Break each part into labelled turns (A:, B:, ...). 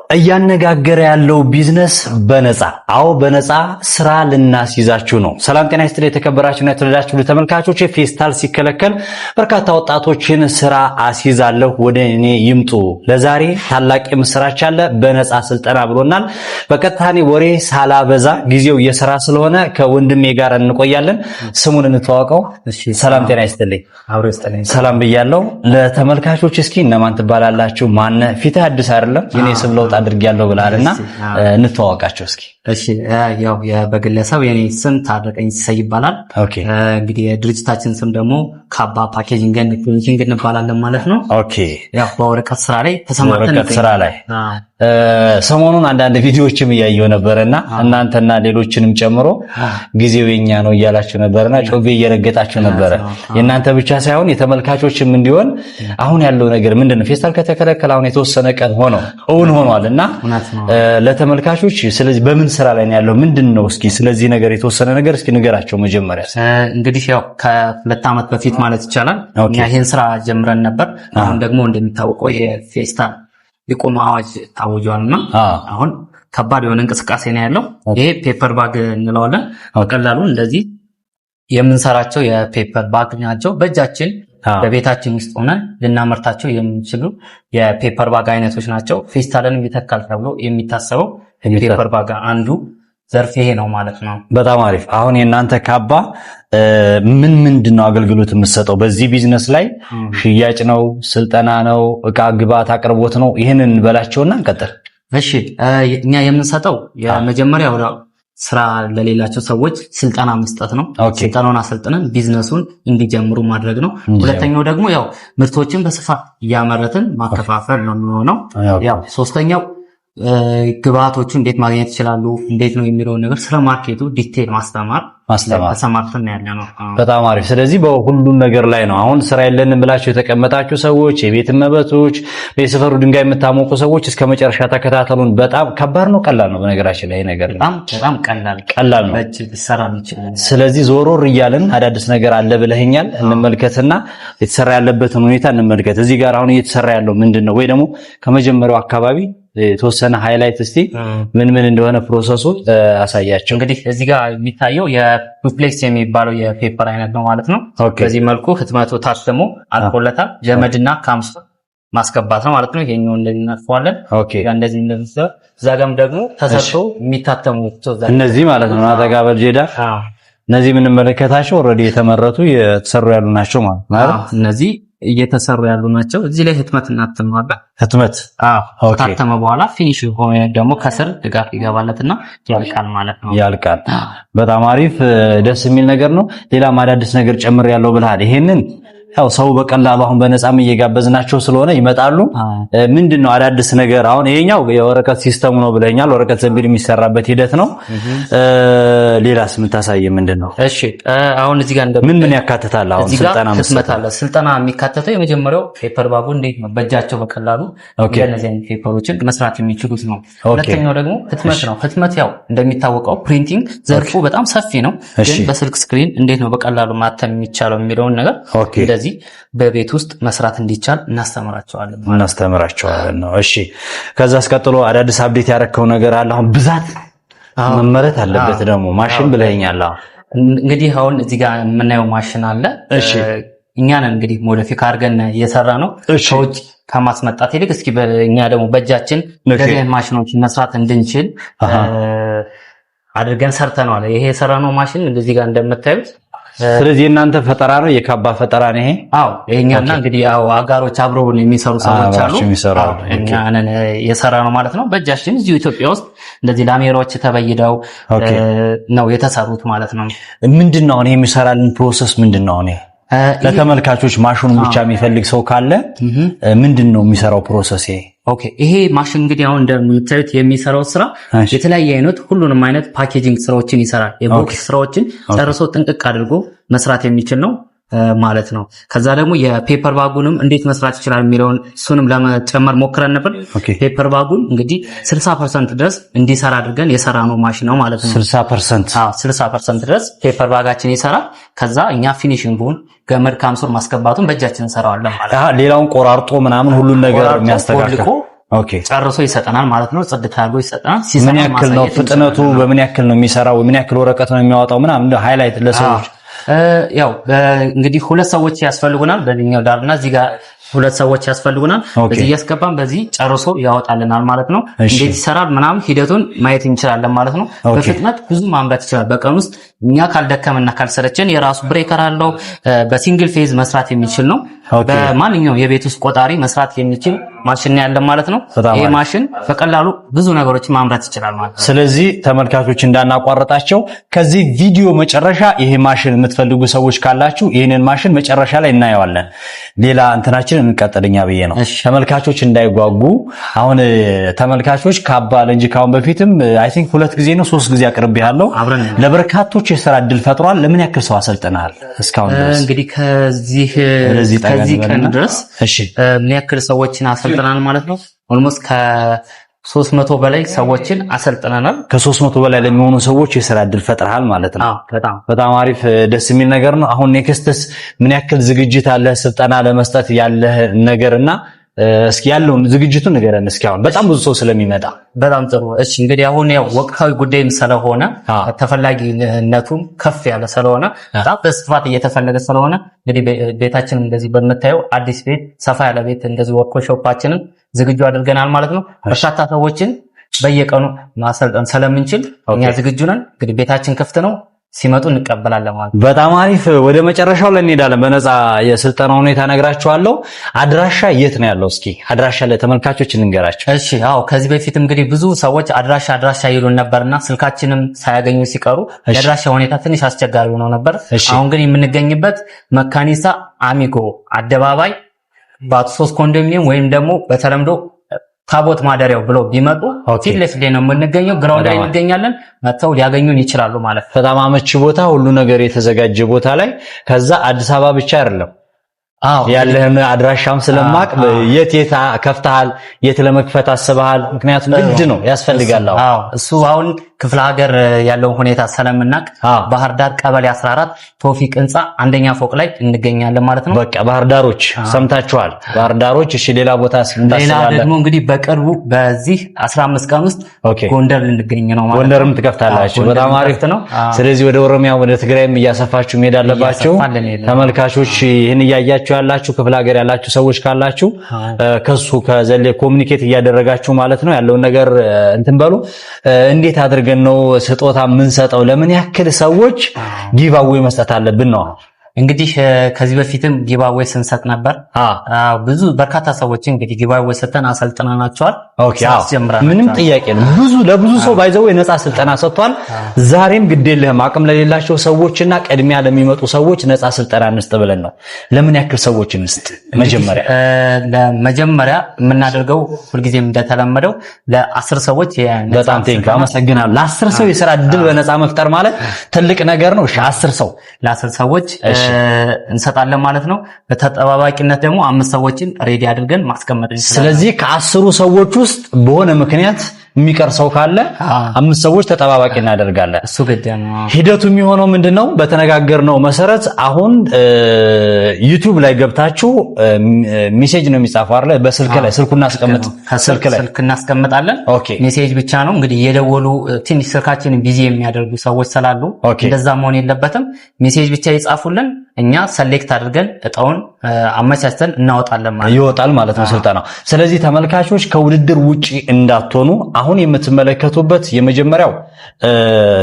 A: እያነጋገረ ያለው ቢዝነስ በነፃ አዎ በነፃ ስራ ልናስይዛችሁ ነው። ሰላም ጤና ይስጥልኝ የተከበራችሁና የተወደዳችሁ ተመልካቾች፣ ፌስታል ሲከለከል በርካታ ወጣቶችን ስራ አስይዛለሁ ወደ እኔ ይምጡ። ለዛሬ ታላቅ ምስራች አለ፣ በነፃ ስልጠና ብሎናል። በቀጥታኔ ወሬ ሳላበዛ ጊዜው የሥራ ስለሆነ ከወንድሜ ጋር እንቆያለን። ስሙን እንተዋወቀው። ሰላም ጤና ይስጥልኝ።
B: አብሮ ይስጥልኝ።
A: ሰላም ብያለሁ። ለተመልካቾች እስኪ እነማን ትባላላችሁ? ማን ፊትህ አዲስ አይደለም የኔ ስም ለውጥ አድርጊያለሁ ብላለና እንተዋወቃቸው እስኪ።
B: እሺ ያው በግለሰብ የኔ ስም ታረቀኝ ሲሳይ ይባላል። እንግዲህ የድርጅታችን ስም ደግሞ ካባ ፓኬጂንግ ኤንድ ፊኒሺንግ እንባላለን ማለት ነው።
A: ኦኬ
B: ያው በወረቀት ስራ ላይ ተሰማርተን
A: ወረቀት ስራ ላይ ሰሞኑን አንዳንድ ቪዲዮዎችም እያየሁ ነበርና እናንተና ሌሎችንም ጨምሮ ጊዜው የኛ ነው እያላችሁ ነበርና ጮቤ እየረገጣችሁ ነበረ። የእናንተ ብቻ ሳይሆን የተመልካቾችም እንዲሆን አሁን ያለው ነገር ምንድነው? ፌስታል ከተከለከለ አሁን የተወሰነ ቀን ሆኗልና ለተመልካቾች ስለዚህ በምን ስራ ላይ ነው ያለው ምንድነው? እስኪ ስለዚህ ነገር የተወሰነ ነገር እስኪ ንገራቸው መጀመሪያ።
B: እንግዲህ ያው ከ2 ዓመት በፊት ማለት ይቻላል እኛ ይሄን ስራ ጀምረን ነበር። አሁን ደግሞ እንደሚታወቀው የፌስታል የቆመ አዋጅ ታውጇልና አሁን ከባድ የሆነ እንቅስቃሴ ነው ያለው። ይሄ ፔፐር ባግ እንለዋለን። በቀላሉ እንደዚህ የምንሰራቸው የፔፐር ባግ ናቸው። በእጃችን በቤታችን ውስጥ ሆነ ልናመርታቸው የምንችሉ የፔፐር ባግ አይነቶች ናቸው። ፌስታልን ይተካል ተብሎ የሚታሰበው የፔፐር ባግ አንዱ ዘርፍ ይሄ ነው ማለት ነው። በጣም አሪፍ። አሁን የእናንተ ካባ ምንድነው አገልግሎት የምትሰጠው በዚህ ቢዝነስ ላይ? ሽያጭ ነው? ስልጠና ነው? እቃ ግብአት አቅርቦት ነው? ይሄንን እንበላቸውና እንቀጥል። እሺ እኛ የምንሰጠው የመጀመሪያው ስራ ለሌላቸው ሰዎች ስልጠና መስጠት ነው። ስልጠናውን አሰልጥነን ቢዝነሱን እንዲጀምሩ ማድረግ ነው። ሁለተኛው ደግሞ ያው ምርቶችን በስፋት እያመረትን ማከፋፈል ነው የሚሆነው። ያው ሶስተኛው ግብአቶቹ እንዴት ማግኘት ይችላሉ፣ እንዴት ነው የሚለው ነገር ስለ ማርኬቱ ዲቴል ማስተማር ተሰማርተን ያለ ነው።
A: በጣም አሪፍ። ስለዚህ በሁሉም ነገር ላይ ነው። አሁን ስራ የለንም ብላችሁ የተቀመጣችሁ ሰዎች፣ የቤት እመቤቶች፣ በሰፈሩ ድንጋይ የምታሞቁ ሰዎች እስከ መጨረሻ ተከታተሉን። በጣም ከባድ ነው ቀላል ነው? በነገራችን ላይ ነገር
B: በጣም ቀላል ነው።
A: ስለዚህ ዞሮር እያልን አዳዲስ ነገር አለ ብለህኛል፣ እንመልከትና የተሰራ ያለበትን ሁኔታ እንመልከት። እዚህ ጋር አሁን እየተሰራ ያለው ምንድነው? ወይ ደግሞ ከመጀመሪያው አካባቢ የተወሰነ ሃይላይት እስቲ ምን እንደሆነ ፕሮሰሱ አሳያቸው።
B: እንግዲህ እዚህ ጋር የሚታየው የዱፕሌክስ የሚባለው የፔፐር አይነት ነው ማለት ነው። በዚህ መልኩ ህትመቱ ታትሞ አልቆለታል። ጀመድና ካምስ ማስገባት ነው ማለት ነው። ይሄኛው እንደዚህ እናጥፋለን። እንደዚህ ዛጋም ደግሞ ተሰርቶ የሚታተሙ
A: እነዚህ ማለት ነው። አጠጋበል ጄዳ እነዚህ የምንመለከታቸው ኦልሬዲ የተመረቱ የተሰሩ ያሉ ናቸው ማለት ነው።
B: እነዚህ እየተሰሩ ያሉ ናቸው። እዚህ ላይ ህትመት እናተማለን።
A: ህትመት
B: ታተመ በኋላ ፊኒሽ ሆነ ደግሞ ከስር ድጋፍ ይገባለትና ያልቃል ማለት ነው።
A: ያልቃል። በጣም አሪፍ ደስ የሚል ነገር ነው። ሌላም አዳዲስ ነገር ጨምር ያለው ብለሃል። ይሄንን ያው ሰው በቀላሉ አሁን በነፃም እየጋበዝናቸው ስለሆነ ይመጣሉ። ምንድነው አዳዲስ ነገር? አሁን ይሄኛው የወረቀት ሲስተሙ ነው ብለኛል። ወረቀት ዘንቢል የሚሰራበት ሂደት ነው። ሌላስ የምታሳየ ምንድነው?
B: እሺ አሁን እዚህ ጋር
A: ምን ያካትታል? አሁን
B: ስልጠና የሚካተተው የመጀመሪያው ፔፐር ባጉ እንዴት ነው በእጃቸው በቀላሉ እነዚህ አይነት ፔፐሮችን መስራት የሚችሉት ነው። ሁለተኛው ደግሞ ህትመት ነው። ህትመት ያው እንደሚታወቀው ፕሪንቲንግ ዘርፉ በጣም ሰፊ ነው። ግን በስልክ ስክሪን እንዴት ነው በቀላሉ ማተም የሚቻለው የሚለውን ነገር እንደዚህ በቤት ውስጥ መስራት እንዲቻል እናስተምራቸዋለን ነው። እሺ
A: ከዛ አስቀጥሎ አዳዲስ አፕዴት ያደረከው ነገር አለ? አሁን ብዛት መመረት አለበት ደግሞ ማሽን ብለኛል።
B: እንግዲህ አሁን እዚህ ጋር የምናየው ማሽን አለ።
A: እሺ
B: እኛ ነን እንግዲህ ሞዲፊክ አድርገን እየሰራ ነው። ከውጭ ከማስመጣት ይልቅ እስኪ እኛ ደግሞ በእጃችን እንደዚህ ማሽኖች መስራት እንድንችል አድርገን ሰርተናል። ይሄ የሰራነው ማሽን እንደዚህ ጋር እንደምታዩት
A: ስለዚህ እናንተ ፈጠራ ነው? የካባ ፈጠራ ነው ይሄ?
B: አዎ ይሄኛና እንግዲህ ያው አጋሮች አብረውን የሚሰሩ ሰዎች አሉ። እኛ ነን የሰራ ነው ማለት ነው። በእጃችን እዚሁ ኢትዮጵያ ውስጥ እንደዚህ ላሜራዎች ተበይደው ነው የተሰሩት ማለት ነው።
A: ምንድነው አሁን የሚሰራልን ፕሮሰስ ምንድነው? እኔ ለተመልካቾች ማሽኑን ብቻ የሚፈልግ ሰው ካለ ምንድነው የሚሰራው ፕሮሰስ?
B: ይሄ ማሽን እንግዲህ አሁን እንደምታዩት የሚሰራው ስራ የተለያየ አይነት ሁሉንም አይነት ፓኬጂንግ ስራዎችን ይሰራል። የቦክስ ስራዎችን ጨርሶ ጥንቅቅ አድርጎ መስራት የሚችል ነው ማለት ነው። ከዛ ደግሞ የፔፐር ባጉንም እንዴት መስራት ይችላል የሚለውን እሱንም ለመጨመር ሞክረን ነበር። ፔፐር ባጉን እንግዲህ 60% ድረስ እንዲሰራ አድርገን የሰራነው ማሽን ነው ማለት ነው።
A: 60%?
B: አዎ 60% ድረስ ፔፐር ባጋችን ይሰራል። ከዛ እኛ ፊኒሺንጉን ገመድ ካምሶር ማስገባቱን በእጃችን እንሰራዋለን ማለት ነው።
A: ሌላውን ቆራርጦ ምናምን ሁሉን ነገር የሚያስተካክል
B: ጨርሶ ይሰጠናል ማለት ነው። ጽድት አድርጎ ይሰጠናል።
A: ምን ያክል ነው ፍጥነቱ? በምን ያክል ነው የሚሰራው? ምን ያክል ወረቀት ነው የሚያወጣው? ምናምን ሃይላይት ለሰዎች
B: ያው እንግዲህ ሁለት ሰዎች ያስፈልጉናል። በዚህኛው ዳርና እዚህ ጋር ሁለት ሰዎች ያስፈልጉናል። በዚህ እያስገባን በዚህ ጨርሶ ያወጣልናል ማለት ነው። እንዴት ይሰራል ምናምን ሂደቱን ማየት እንችላለን ማለት ነው። በፍጥነት ብዙ ማምረት ይችላል። በቀን ውስጥ እኛ ካልደከመና ካልሰለቸን የራሱ ብሬከር አለው። በሲንግል ፌዝ መስራት የሚችል ነው። በማንኛውም የቤት ውስጥ ቆጣሪ መስራት የሚችል ማሽን ያለን ማለት ነው። ይሄ ማሽን በቀላሉ ብዙ ነገሮችን ማምረት ይችላል ማለት ነው።
A: ስለዚህ ተመልካቾች እንዳናቋርጣቸው ከዚህ ቪዲዮ መጨረሻ ይሄ ማሽን የምትፈልጉ ሰዎች ካላችሁ ይሄንን ማሽን መጨረሻ ላይ እናየዋለን። ሌላ እንትናችን እንቀጥልኛ ብዬ ነው ተመልካቾች እንዳይጓጉ። አሁን ተመልካቾች ካባለ እንጂ ካሁን በፊትም አይ ቲንክ 2 ጊዜ ነው 3 ጊዜ አቅርቤያለሁ። ለበርካቶች የሥራ እድል ፈጥሯል። ለምን ያክል ሰው አሰልጥናል እስካሁን ድረስ?
B: እንግዲህ ከዚህ ቀን ድረስ ምን ያክል ሰዎችን አሰልጥናል ማለት ነው? ኦልሞስት ከ300 በላይ ሰዎችን አሰልጥናናል።
A: ከ300 በላይ ለሚሆኑ ሰዎች የሥራ እድል ፈጥረሃል ማለት ነው። በጣም አሪፍ ደስ የሚል ነገር ነው። አሁን ኔክስትስ ምን ያክል ዝግጅት አለ ስልጠና ለመስጠት ያለ ነገርና እስኪ ያለውን ዝግጅቱን ንገረን እስኪ። አሁን በጣም ብዙ ሰው ስለሚመጣ
B: በጣም ጥሩ። እሺ እንግዲህ አሁን ያው ወቅታዊ ጉዳይም ስለሆነ ተፈላጊነቱም ከፍ ያለ ስለሆነ በጣም በስፋት እየተፈለገ ስለሆነ እንግዲህ ቤታችንን እንደዚህ በምታየው አዲስ ቤት ሰፋ ያለ ቤት እንደዚህ ወርክሾፓችንን ዝግጁ አድርገናል ማለት ነው። በርካታ ሰዎችን በየቀኑ ማሰልጠን ስለምንችል እኛ ዝግጁ ነን። እንግዲህ ቤታችን ክፍት ነው። ሲመጡ እንቀበላለን ማለት ነው።
A: በጣም አሪፍ። ወደ መጨረሻው ላይ እንሄዳለን። በነፃ የስልጠና ሁኔታ ነግራችኋለሁ። አድራሻ የት ነው ያለው? እስኪ አድራሻ ለተመልካቾች እንንገራቸው።
B: እሺ አዎ፣ ከዚህ በፊት እንግዲህ ብዙ ሰዎች አድራሻ ይሉን ነበርና ስልካችንም ሳያገኙ ሲቀሩ የአድራሻ ሁኔታ ትንሽ አስቸጋሪ ሆኖ ነበር። አሁን ግን የምንገኝበት መካኒሳ አሚጎ አደባባይ ባቱ 3 ኮንዶሚኒየም ወይም ደግሞ በተለምዶ ታቦት ማደሪያው ብሎ ቢመጡ ፊት ለፊት ላይ ነው የምንገኘው። ግራውንድ ላይ እንገኛለን። መጥተው ሊያገኙን ይችላሉ ማለት ነው።
A: በጣም አመቺ ቦታ፣ ሁሉ ነገር የተዘጋጀ ቦታ ላይ ከዛ አዲስ አበባ ብቻ አይደለም ያለህን አድራሻም ስለማቅ የት ከፍተሃል፣ የት ለመክፈት አስበሃል? ምክንያቱም ግድ ነው ያስፈልጋል።
B: እሱ አሁን ክፍለ ሀገር ያለውን ሁኔታ ስለምናቅ ባህር ዳር ቀበሌ 14 ቶፊቅ ህንጻ አንደኛ ፎቅ ላይ እንገኛለን ማለት ነው።
A: በቃ ባህር ዳሮች ሰምታችኋል። ባህር ዳሮች እሺ። ሌላ ቦታ
B: ሌላ ደግሞ እንግዲህ በቅርቡ በዚህ 15 ቀን ውስጥ ጎንደር ልንገኝ ነው ማለት ነው።
A: ጎንደርም ትከፍታላችሁ። በጣም አሪፍ ነው። ስለዚህ ወደ ኦሮሚያ ወደ ትግራይም እያሰፋችሁ መሄድ አለባችሁ። ተመልካቾች ይህን እያያችሁ ያላችሁ ክፍለ ሀገር ያላችሁ ሰዎች ካላችሁ ከሱ ከዘለ ኮሙኒኬት እያደረጋችሁ ማለት ነው ያለውን ነገር እንትን በሉ። እንዴት አድርገን ነው ስጦታ የምንሰጠው? ለምን ያክል ሰዎች ጊቫዌ መስጠት አለብን ነው?
B: እንግዲህ ከዚህ በፊትም ጊቫዌ ስንሰጥ ነበር። ብዙ በርካታ ሰዎች እንግዲህ ጊቫዌ ሰጥተን አሰልጥናናቸዋል።
A: ምንም ጥያቄ ነው። ለብዙ ሰው ባይዘው የነፃ ስልጠና ሰጥቷል። ዛሬም ግዴለህም አቅም ለሌላቸው ሰዎችና ቅድሚያ ለሚመጡ ሰዎች ነፃ ስልጠና እንስጥ ብለን ነው። ለምን ያክል ሰዎች እንስጥ?
B: ለመጀመሪያ የምናደርገው ሁልጊዜም እንደተለመደው ለ10 ሰዎች
A: በጣም ቴንክ አመሰግናለሁ። ለ10 ሰው የሥራ እድል በነፃ መፍጠር ማለት ትልቅ ነገር ነው። እሺ 10 ሰው
B: ለ10 ሰዎች እንሰጣለን ማለት ነው። በተጠባባቂነት ደግሞ 5 ሰዎችን ሬዲ አድርገን ማስቀመጥ እንችላለን።
A: ስለዚህ ከ10 ሰዎች ውስጥ በሆነ ምክንያት የሚቀር ሰው ካለ 5 ሰዎች ተጠባባቂ እናደርጋለን።
B: እሱ ግድ ነው።
A: ሂደቱ የሚሆነው ምንድነው? በተነጋገርነው መሰረት አሁን ዩቲዩብ ላይ ገብታችሁ ሜሴጅ ነው የሚጻፈው አይደል? በስልክ ላይ ስልክ እናስቀምጣለን። ሜሴጅ ብቻ ነው እንግዲህ የደወሉ ትንሽ ስልካችንን ቢዚ የሚያደርጉ ሰዎች ስላሉ እንደዛ መሆን የለበትም። ሜሴጅ ብቻ ይጻፉልን፣ እኛ ሰሌክት አድርገን እጣውን አመቻችተን እናወጣለን ማለት ይወጣል ማለት ነው ስልጠናው። ስለዚህ ተመልካቾች ከውድድር ውጪ እንዳትሆኑ። አሁን የምትመለከቱበት የመጀመሪያው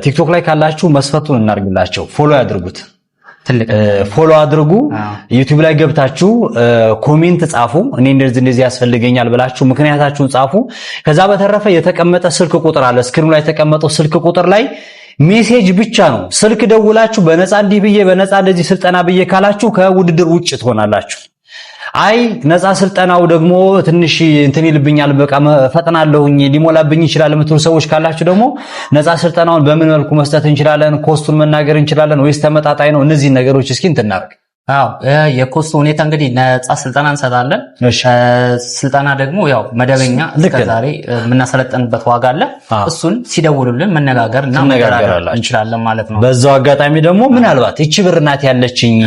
A: ቲክቶክ ላይ ካላችሁ መስፈቱን እናርግላቸው፣ ፎሎ ያድርጉት። ፎሎ አድርጉ። ዩቲዩብ ላይ ገብታችሁ ኮሜንት ጻፉ። እኔ እንደዚህ ያስፈልገኛል ብላችሁ ምክንያታችሁን ጻፉ። ከዛ በተረፈ የተቀመጠ ስልክ ቁጥር አለ። ስክሪኑ ላይ የተቀመጠው ስልክ ቁጥር ላይ ሜሴጅ ብቻ ነው። ስልክ ደውላችሁ በነፃ እንዲህ ብዬ በነፃ እንደዚህ ስልጠና ብዬ ካላችሁ ከውድድር ውጭ ትሆናላችሁ። አይ ነፃ ስልጠናው ደግሞ ትንሽ እንትን ይልብኛል፣ በቃ ፈጥናለሁኝ ሊሞላብኝ ይችላል የምትሉ ሰዎች ካላችሁ ደግሞ ነፃ ስልጠናውን በምን መልኩ መስጠት እንችላለን? ኮስቱን መናገር እንችላለን ወይስ ተመጣጣኝ ነው? እነዚህ ነገሮች እስኪ እንትን እናድርግ።
B: አዎ የኮስቱ ሁኔታ እንግዲህ ነፃ ስልጠና እንሰጣለን። ስልጠና ደግሞ ያው መደበኛ እስከዛሬ የምናሰለጥንበት ዋጋ አለ። እሱን ሲደውሉልን መነጋገር እና መነጋገር እንችላለን ማለት ነው።
A: በዛው አጋጣሚ ደግሞ ምናልባት እቺ ብር ናት ያለችኝ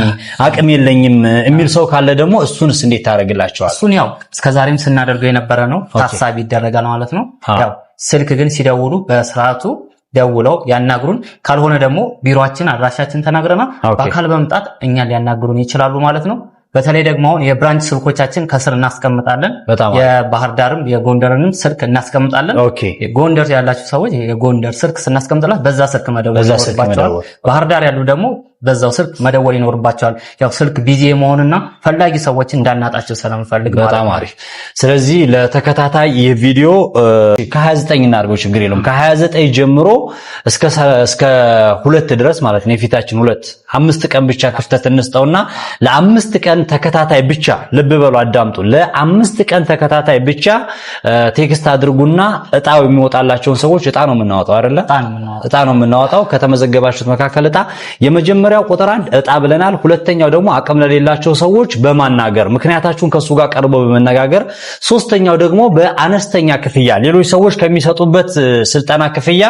A: አቅም የለኝም የሚል ሰው ካለ ደግሞ እሱንስ እንዴት ታደርግላቸዋል?
B: እሱን ያው እስከዛሬም ስናደርገው የነበረ ነው፣ ታሳቢ ይደረጋል ማለት ነው። ያው ስልክ ግን ሲደውሉ በስርዓቱ ደውለው ያናግሩን። ካልሆነ ደግሞ ቢሮአችን አድራሻችን ተናግረና በአካል በመምጣት እኛን ሊያናግሩን ይችላሉ ማለት ነው። በተለይ ደግሞ አሁን የብራንች ስልኮቻችን ከስር እናስቀምጣለን። የባህር ዳርም የጎንደርንም ስልክ እናስቀምጣለን። ጎንደር ያላችሁ ሰዎች የጎንደር ስልክ ስናስቀምጥላት በዛ ስልክ መደወል ይኖርባቸዋል። ባህር ዳር ያሉ ደግሞ በዛው ስልክ መደወል ይኖርባቸዋል። ያው ስልክ ቢዚ መሆንና ፈላጊ ሰዎችን እንዳናጣቸው ስለምፈልግ
A: በጣም አሪፍ። ስለዚህ ለተከታታይ የቪዲዮ ከ29 እናድርገው ችግር የለውም። ከ29 ጀምሮ እስከ 2 ድረስ ማለት ነው። የፊታችን 5 ቀን ብቻ ክፍተት እንስጠውና ለ5 ቀን ተከታታይ ብቻ ልብ በሉ አዳምጡ። ለ5 ቀን ተከታታይ ብቻ ቴክስት አድርጉና እጣው የሚወጣላቸውን ሰዎች እጣ ነው የምናወጣው አይደለ? እጣ ነው የምናወጣው። ከተመዘገባችሁት መካከል እጣ የመጀመሪያው ቁጥር 1 እጣ ብለናል። ሁለተኛው ደግሞ አቅም ለሌላቸው ሰዎች በማናገር ምክንያታችሁን ከሱ ጋር ቀርቦ በመነጋገር፣ ሶስተኛው ደግሞ በአነስተኛ ክፍያ ሌሎች ሰዎች ከሚሰጡበት ስልጠና ክፍያ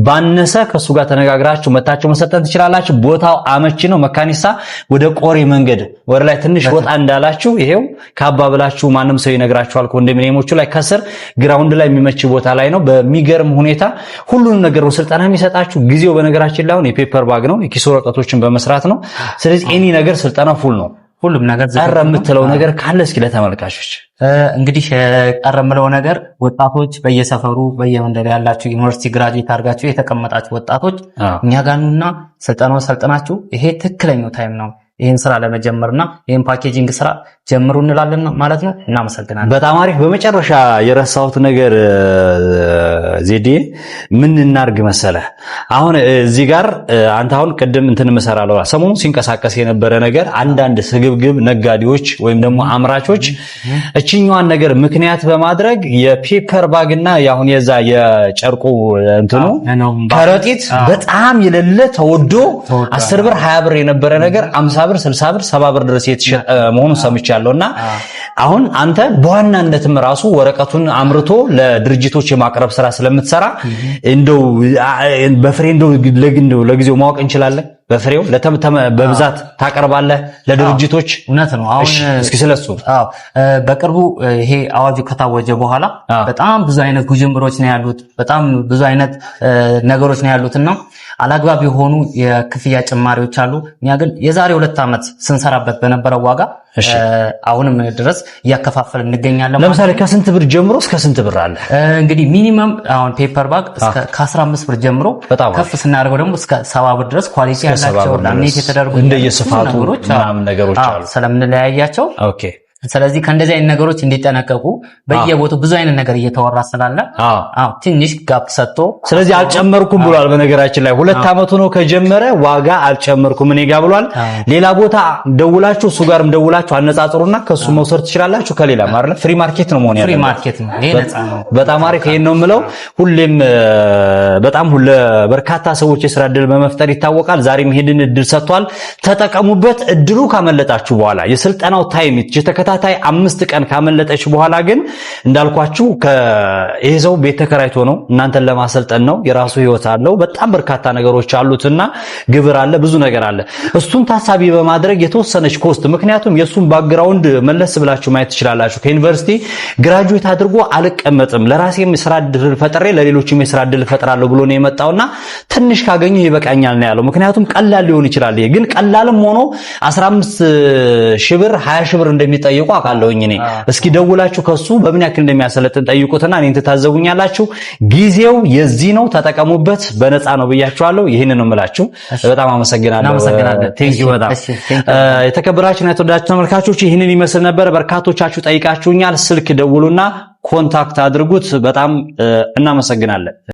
A: ባነሰ ከሱ ጋር ተነጋግራችሁ መታችሁ መሰልጠን ትችላላችሁ። ቦታው አመቺ ነው። መካኒሳ ወደ ቆሬ መንገድ ወደ ላይ ትንሽ ወጣ እንዳላችሁ ይሄው ካባ ብላችሁ ማንም ሰው ይነግራችኋል። ኮንዶሚኒየሞቹ ላይ ከስር ግራውንድ ላይ የሚመች ቦታ ላይ ነው። በሚገርም ሁኔታ ሁሉንም ነገር ነው ስልጠና የሚሰጣችሁ። ጊዜው በነገራችን ላይ አሁን የፔፐር ባግ ነው፣ የኪስ ወረቀቶችን በመስራት ነው። ስለዚህ ኤኒ ነገር ስልጠና ፉል ነው።
B: ሁሉም ነገር
A: ቀረ የምትለው ነገር ካለ እስኪ ለተመልካቾች።
B: እንግዲህ ቀረ የምለው ነገር ወጣቶች በየሰፈሩ በየመንደር ያላችሁ ዩኒቨርሲቲ ግራጁዌት አድርጋችሁ የተቀመጣችሁ ወጣቶች እኛ ጋር ኑና ስልጠናውን ሰልጥናችሁ ይሄ ትክክለኛው ታይም ነው ይሄን ስራ ለመጀመርና ይሄን ፓኬጂንግ ስራ ጀምሩ እንላለን ማለት ነው። እናመሰግናለን።
A: በጣም አሪፍ። በመጨረሻ የረሳሁት ነገር ዜዴ ምን እናርግ መሰለ፣ አሁን እዚህ ጋር አንተ አሁን ቅድም እንትን መሰራለው ሰሞኑን ሲንቀሳቀስ የነበረ ነገር አንዳንድ ስግብግብ ነጋዴዎች ወይም ደግሞ አምራቾች እቺኛዋን ነገር ምክንያት በማድረግ የፔፐር ባግና ያሁን የዛ የጨርቁ እንትኑ ከረጢት በጣም የሌለ ተወዶ 10 ብር 20 ብር የነበረ ነገር 50 ብር 60 ብር 70 ብር ድረስ የተሸጠ መሆኑን ሰምቻለሁና አሁን አንተ በዋናነትም ራሱ ወረቀቱን አምርቶ ለድርጅቶች የማቅረብ ስራ ስለምትሰራ እንደው በፍሬ እንደው ለጊዜው ማወቅ እንችላለን። በፍሬው በብዛት ታቀርባለህ ለድርጅቶች?
B: እውነት ነው። አሁን
A: እስኪ ስለሱ።
B: በቅርቡ ይሄ አዋጁ ከታወጀ በኋላ በጣም ብዙ አይነት ጉጅምሮች ነው ያሉት፣ በጣም ብዙ አይነት ነገሮች ነው ያሉትና አላግባብ የሆኑ የክፍያ ጭማሪዎች አሉ። እኛ ግን የዛሬ 2 ዓመት ስንሰራበት በነበረው ዋጋ አሁንም ድረስ እያከፋፈል እንገኛለን።
A: ለምሳሌ ከስንት ብር ጀምሮ እስከ ስንት ብር አለ?
B: እንግዲህ ሚኒመም አሁን ፔፐር ባግ ከ15 ብር ጀምሮ ከፍ ስናደርገው ደግሞ እስከ 70 ብር ድረስ ኳሊቲ ያላቸው ላምኔት የተደረጉ
A: እንደየስፋቱ ምናምን ነገሮች አሉ
B: ስለምንለያያቸው። ኦኬ። ስለዚህ ከእንደዚህ አይነት ነገሮች እንዲጠነቀቁ በየቦታው ብዙ አይነት ነገር እየተወራ ስላለ ትንሽ ጋፕ ሰጥቶ፣ ስለዚህ
A: አልጨመርኩም ብሏል። በነገራችን ላይ 2 ዓመቱ ነው ከጀመረ ዋጋ አልጨመርኩም እኔ ጋር ብሏል። ሌላ ቦታ ደውላችሁ እሱ ጋርም ደውላችሁ አነጻጽሩና ከሱ መውሰድ ትችላላችሁ። ከሌላ ማለት ፍሪ ማርኬት ነው መሆን ያለው።
B: ፍሪ ማርኬት ነው፣ ይሄ ነፃ ነው።
A: በጣም አሪፍ። ይሄን ነው የምለው። ሁሌም በጣም በርካታ ሰዎች የሥራ እድል በመፍጠር ይታወቃል። ዛሬም ይሄንን እድል ሰጥቷል፣ ተጠቀሙበት። እድሉ ካመለጣችሁ በኋላ የስልጠናው ታይም ተከታታይ 5 ቀን ካመለጠች በኋላ ግን እንዳልኳችሁ ይሄ ሰው ቤት ተከራይቶ ነው እናንተን ለማሰልጠን ነው። የራሱ ህይወት አለው። በጣም በርካታ ነገሮች አሉትና ግብር አለ፣ ብዙ ነገር አለ። እሱን ታሳቢ በማድረግ የተወሰነች ኮስት፣ ምክንያቱም የሱን ባክግራውንድ መለስ ብላችሁ ማየት ትችላላችሁ። ከዩኒቨርሲቲ ግራጁዌት አድርጎ አልቀመጥም ለራሴም ስራ እድል ፈጥሬ ለሌሎችም የስራ እድል ፈጥራለሁ ብሎ ነው የመጣውና ትንሽ ካገኘሁ ይበቃኛል ነው ያለው። ምክንያቱም ቀላል ሊሆን ይችላል። ይሄ ግን ቀላልም ሆኖ 15,000 ብር 20,000 ብር እንደሚጠይቁ አውቃለሁኝ እኔ። እስኪ ደውላችሁ ከሱ በምን ያክል እንደሚያሰለጥን ጠይቁትና እኔን ትታዘቡኛላችሁ። ጊዜው የዚህ ነው፣ ተጠቀሙበት። በነፃ ነው ብያችኋለሁ። ይሄንን ነው የምላችሁ። በጣም አመሰግናለሁ። ቴንኪው በጣም የተከበራችሁና የተወደዳችሁ ተመልካቾች ይሄንን ይመስል ነበር። በርካቶቻችሁ ጠይቃችሁኛል። ስልክ ደውሉና ኮንታክት አድርጉት። በጣም እናመሰግናለን።